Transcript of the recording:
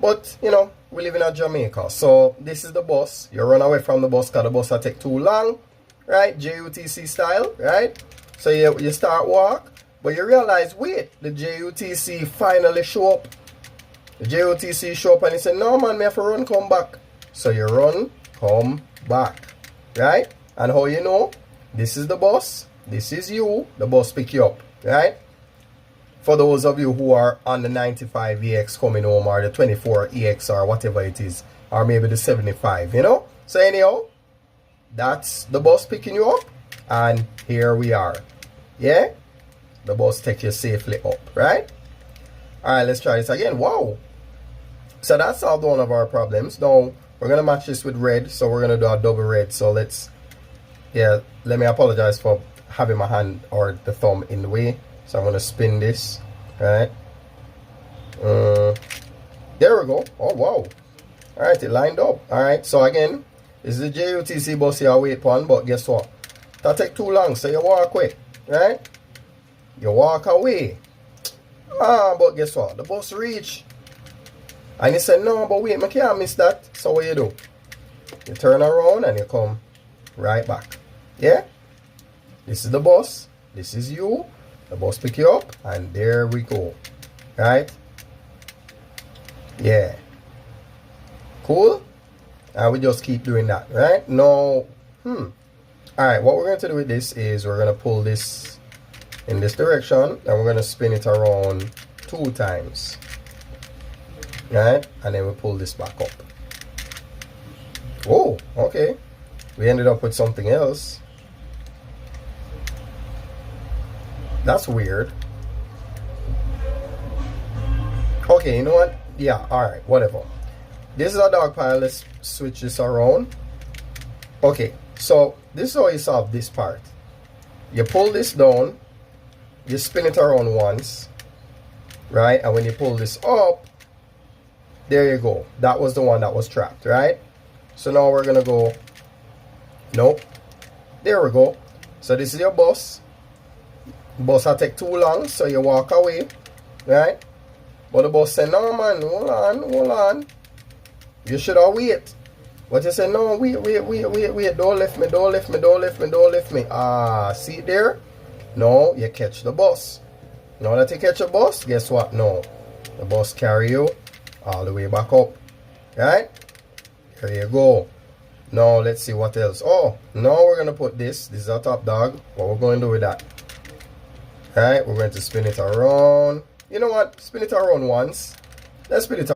But, you know, we live in Jamaica. So, this is the bus. You run away from the bus because the bus will take too long. Right? JUTC style. Right? So, you start walk. But you realize, wait, the JUTC finally show up. The JUTC show up and you say, no man, me have to run, come back. So, you run, come back. Right? And how you know? This is the bus. This is you. The bus pick you up. Right? For those of you who are on the 95 EX coming home, or the 24 EX, or whatever it is, or maybe the 75, you know? So anyhow, that's the bus picking you up, and here we are. Yeah? The bus take you safely up, right? Alright, let's try this again. Wow! So that solved one of our problems. Now, we're going to match this with red, so we're going to do a double red. So let's, yeah, let me apologize for having my hand or the thumb in the way. So I'm going to spin this, right? There we go. Oh, wow. Alright, it lined up. Alright, so again, this is the JUTC bus here, wait one, but guess what? That take too long, so you walk away, right? You walk away. But guess what? The bus reach. And you say, no, but wait, I can't miss that. So what you do? You turn around and you come right back. Yeah? This is the bus. This is you. The bus pick you up, and there we go. Right? Yeah. Cool? And we just keep doing that, right? Now, alright, what we're going to do with this is we're going to pull this in this direction, and we're going to spin it around 2 times. Right? And then we pull this back up. Oh, okay. We ended up with something else. That's weird. Okay, you know what? Yeah, alright, whatever. This is a dog pile. Let's switch this around. Okay, so this is how you solve this part. You pull this down, you spin it around once, right? And when you pull this up, there you go. That was the one that was trapped, right? So now we're gonna go, nope. There we go. So this is your bus. Bus will take too long, so you walk away, right? But the bus say, no man, hold on. You should have wait. But you say, no, wait, don't lift me. Ah, see there? No, you catch the bus. Now that you catch a bus, guess what? No, the bus carry you all the way back up, right? There you go. Now let's see what else. Oh, now we're gonna put this. This is our top dog. What we're going to do with that? Right, we're going to spin it around. You know what? Spin it around once. Let's spin it around.